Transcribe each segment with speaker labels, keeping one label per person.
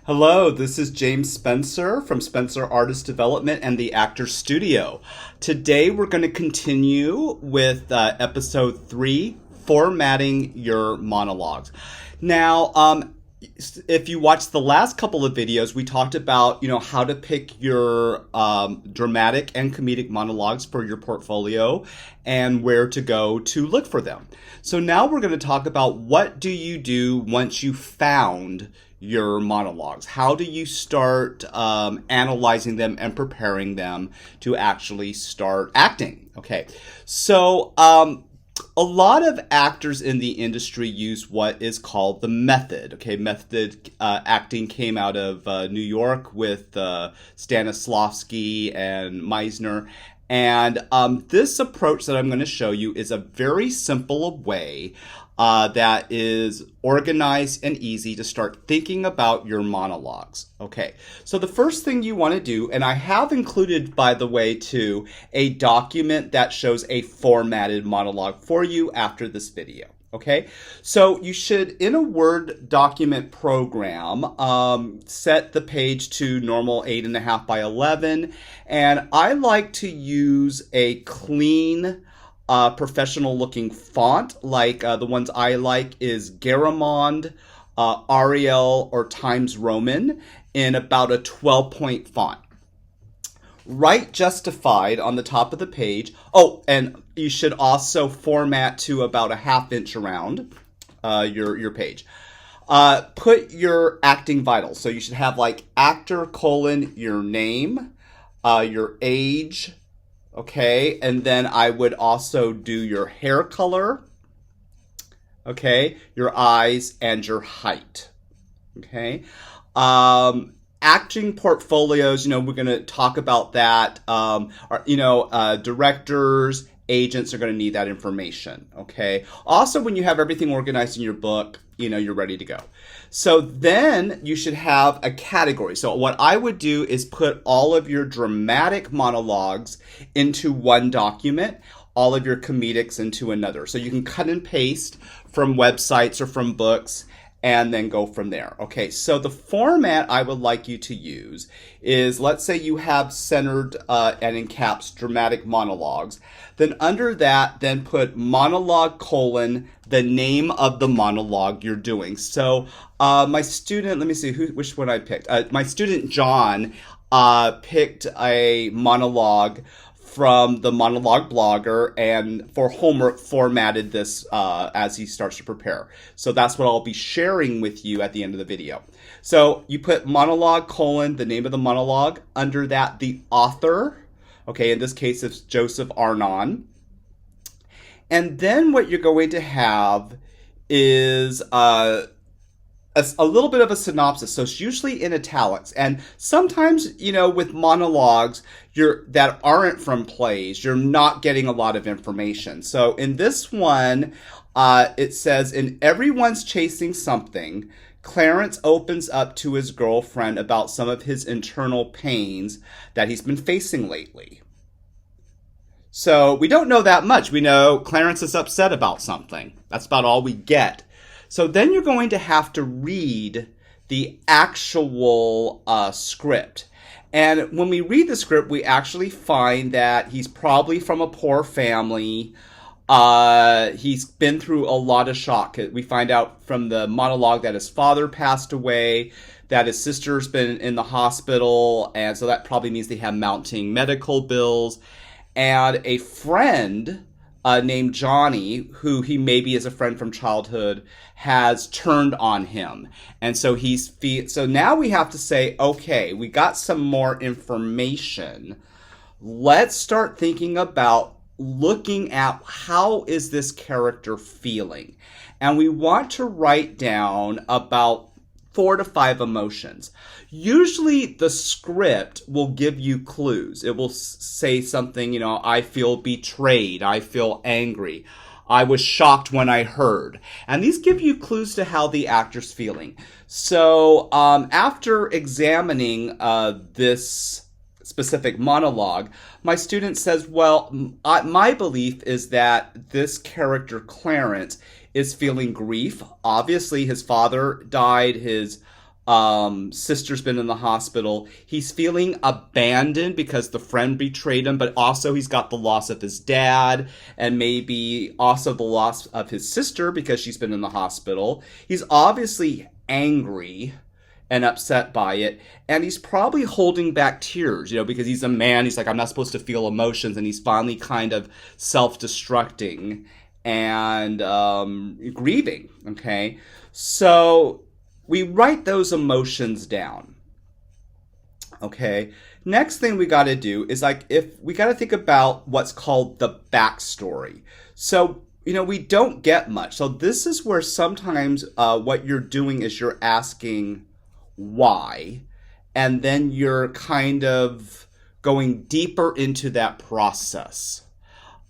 Speaker 1: Hello, this is James Spencer from Spencer Artist Development and the Actor Studio. Today we're going to continue with episode 3, Formatting Your Monologues. Now, if you watched the last couple of videos, we talked about, how to pick your dramatic and comedic monologues for your portfolio and where to go to look for them. So now we're going to talk about what do you do once you found your monologues. How do you start analyzing them and preparing them to actually start acting? Okay, so a lot of actors in the industry use what is called the method. Okay, method acting came out of New York with Stanislavski and Meisner. And this approach that I'm going to show you is a very simple way that is organized and easy to start thinking about your monologues. Okay, so the first thing you want to do, and I have included, by the way, too, a document that shows a formatted monologue for you after this video. Okay, so you should, in a Word document program, set the page to normal 8.5 by 11, and I like to use a clean, professional looking font. Like the ones I like is Garamond, Arial, or Times Roman in about a 12-point font. Write Justified on the top of the page. Oh, and you should also format to about a 1/2 inch around your page. Put your acting vitals. So you should have like actor : your name, your age, okay, and then I would also do your hair color, okay, your eyes, and your height, okay. Acting portfolios, we're going to talk about that. Directors, agents are going to need that information, okay? Also, when you have everything organized in your book, you're ready to go. So then you should have a category. So what I would do is put all of your dramatic monologues into one document, all of your comedics into another. So you can cut and paste from websites or from books and then go from there. Okay, so the format I would like you to use is, let's say you have centered and in caps dramatic monologues. Then under that, then put monologue : the name of the monologue you're doing. So my student, let me see which one I picked. My student John picked a monologue from the Monologue blogger, and for homework formatted this as he starts to prepare. So that's what I'll be sharing with you at the end of the video. So you put monologue : the name of the monologue. Under that, the author. Okay, in this case, it's Joseph Arnon. And then what you're going to have is a little bit of a synopsis. So it's usually in italics. And sometimes, with monologues that aren't from plays, you're not getting a lot of information. So in this one, it says, in Everyone's Chasing Something, Clarence opens up to his girlfriend about some of his internal pains that he's been facing lately. So we don't know that much. We know Clarence is upset about something. That's about all we get. So then you're going to have to read the actual script. And when we read the script, we actually find that he's probably from a poor family. He's been through a lot of shock. We find out from the monologue that his father passed away, that his sister's been in the hospital, and so that probably means they have mounting medical bills. And a friend named Johnny, who he maybe is a friend from childhood, has turned on him. And so so now we have to say, okay, we got some more information. Let's start thinking about looking at how is this character feeling. And we want to write down about 4 to 5 emotions. Usually the script will give you clues. It will say something, I feel betrayed, I feel angry, I was shocked when I heard. And these give you clues to how the actor's feeling. So after examining this specific monologue, my student says, well, my belief is that this character, Clarence, is feeling grief. Obviously, his father died, his Sister's been in the hospital. He's feeling abandoned because the friend betrayed him, but also he's got the loss of his dad and maybe also the loss of his sister because she's been in the hospital. He's obviously angry and upset by it, and he's probably holding back tears, because he's a man. He's like, I'm not supposed to feel emotions, and he's finally kind of self-destructing and grieving, okay? So we write those emotions down, okay? Next thing we got to do is if we got to think about what's called the backstory. So, we don't get much. So this is where sometimes what you're doing is you're asking why, and then you're kind of going deeper into that process.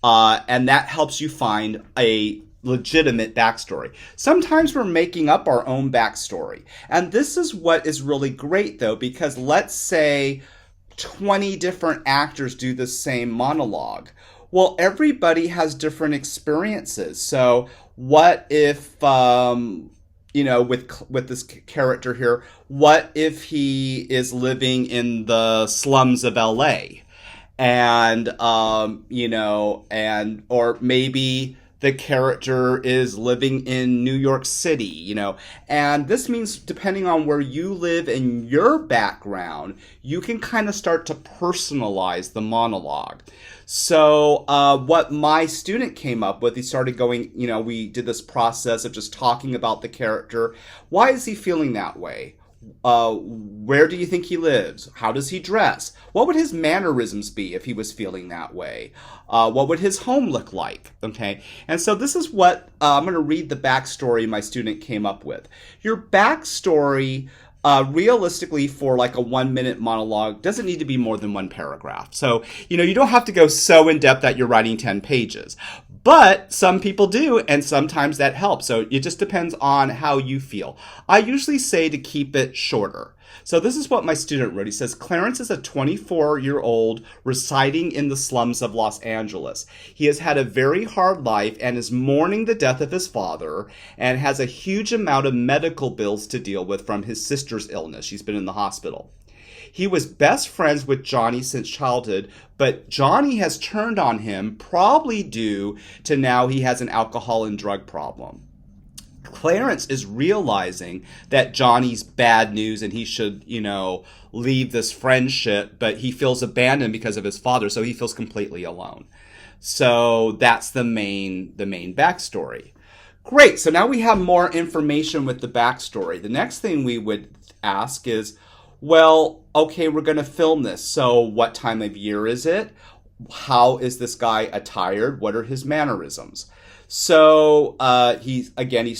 Speaker 1: And that helps you find a legitimate backstory. Sometimes we're making up our own backstory. And this is what is really great, though, because let's say 20 different actors do the same monologue. Well, everybody has different experiences. So what if, with this character here, what if he is living in the slums of LA? And, or maybe the character is living in New York City, and this means depending on where you live and your background, you can kind of start to personalize the monologue. So what my student came up with, he started going, we did this process of just talking about the character. Why is he feeling that way? Where do you think he lives? How does he dress? What would his mannerisms be if he was feeling that way? What would his home look like? Okay. And so this is what I'm going to read the backstory my student came up with. Your backstory, realistically, for like a 1-minute monologue doesn't need to be more than one paragraph. So, you don't have to go so in depth that you're writing 10 pages. But some people do, and sometimes that helps. So it just depends on how you feel. I usually say to keep it shorter. So this is what my student wrote. He says, Clarence is a 24-year-old residing in the slums of Los Angeles. He has had a very hard life and is mourning the death of his father and has a huge amount of medical bills to deal with from his sister's illness. She's been in the hospital. He was best friends with Johnny since childhood, but Johnny has turned on him, probably due to now he has an alcohol and drug problem. Clarence is realizing that Johnny's bad news and he should, leave this friendship, but he feels abandoned because of his father, so he feels completely alone. So that's the main backstory. Great, so now we have more information with the backstory. The next thing we would ask is, well, okay, we're going to film this. So what time of year is it? How is this guy attired? What are his mannerisms? So he's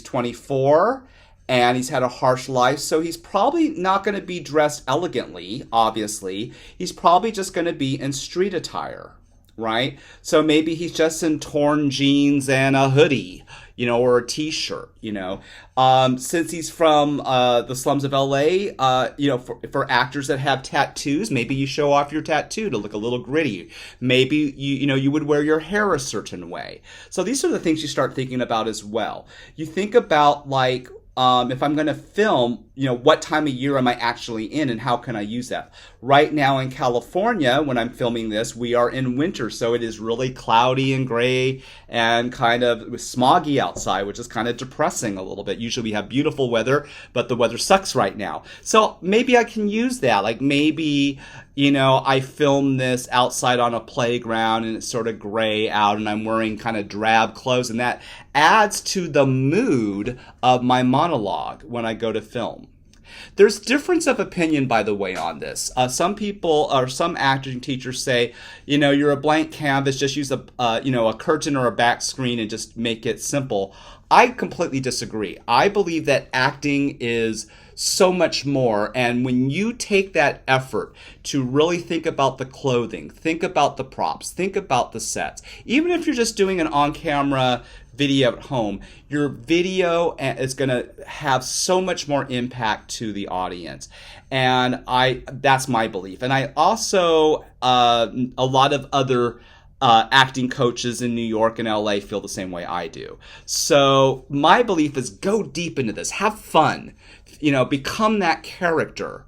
Speaker 1: 24 and he's had a harsh life. So he's probably not going to be dressed elegantly, obviously. He's probably just going to be in street attire, right? So maybe he's just in torn jeans and a hoodie, or a t-shirt, Since he's from the slums of LA, for actors that have tattoos, maybe you show off your tattoo to look a little gritty. Maybe you would wear your hair a certain way. So these are the things you start thinking about as well. You think about if I'm going to film, what time of year am I actually in and how can I use that? Right now in California, when I'm filming this, we are in winter, so it is really cloudy and gray and kind of smoggy outside, which is kind of depressing a little bit. Usually we have beautiful weather, but the weather sucks right now. So maybe I can use that. Maybe, I film this outside on a playground and it's sort of gray out and I'm wearing kind of drab clothes, and that adds to the mood of my monologue when I go to film. There's difference of opinion, by the way, on this. Some people or some acting teachers say, you're a blank canvas, just use a curtain or a back screen and just make it simple. I completely disagree. I believe that acting is so much more, and when you take that effort to really think about the clothing, think about the props, think about the sets, even if you're just doing an on-camera video at home, your video is going to have so much more impact to the audience. And that's my belief. And I also, a lot of other acting coaches in New York and LA feel the same way I do. So my belief is go deep into this, have fun, become that character.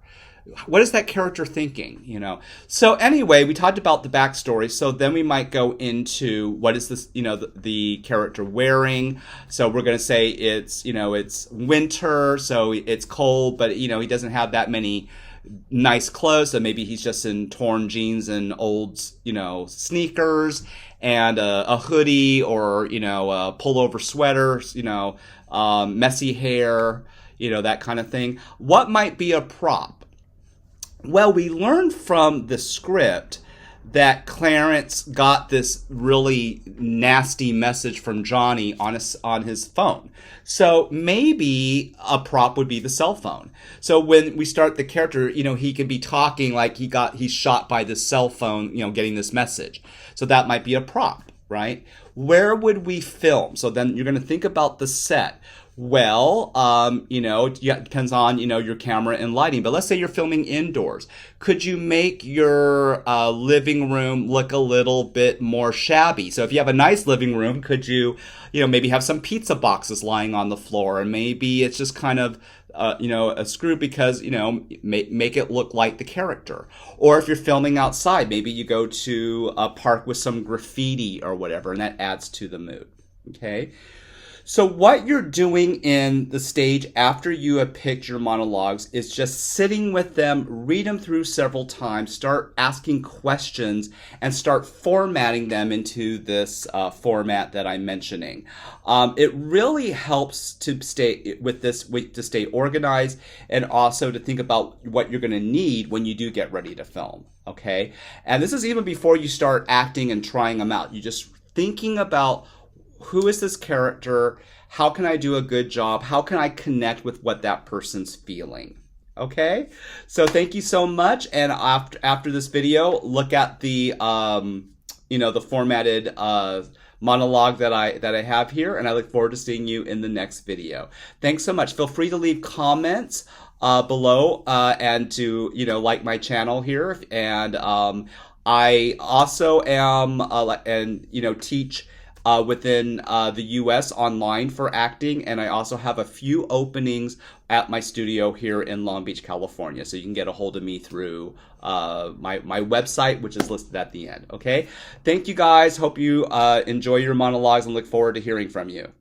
Speaker 1: What is that character thinking, So anyway, we talked about the backstory. So then we might go into what is this, the character wearing. So we're going to say it's winter, so it's cold, but, he doesn't have that many nice clothes. So maybe he's just in torn jeans and old, sneakers and a hoodie or, a pullover sweater, messy hair, that kind of thing. What might be a prop? Well, we learned from the script that Clarence got this really nasty message from Johnny on his phone. So maybe a prop would be the cell phone. So when we start the character, he could be talking like he's shot by the cell phone, getting this message. So that might be a prop, right? Where would we film? So then you're going to think about the set. Well, it depends on, your camera and lighting. But let's say you're filming indoors. Could you make your living room look a little bit more shabby? So if you have a nice living room, could you, maybe have some pizza boxes lying on the floor? And maybe it's just kind of, a screw because, make it look like the character. Or if you're filming outside, maybe you go to a park with some graffiti or whatever, and that adds to the mood. Okay? So what you're doing in the stage after you have picked your monologues is just sitting with them, read them through several times, start asking questions, and start formatting them into this format that I'm mentioning. It really helps to stay to stay organized and also to think about what you're going to need when you do get ready to film. Okay, and this is even before you start acting and trying them out. You're just thinking about, who is this character? How can I do a good job? How can I connect with what that person's feeling? Okay? So thank you so much. And after this video, look at the the formatted monologue that I have here, and I look forward to seeing you in the next video. Thanks so much. Feel free to leave comments below and to like my channel here. And I also am teach within the U.S. online for acting, and I also have a few openings at my studio here in Long Beach, California. So you can get a hold of me through my website, which is listed at the end. Okay, thank you guys. Hope you enjoy your monologues and look forward to hearing from you.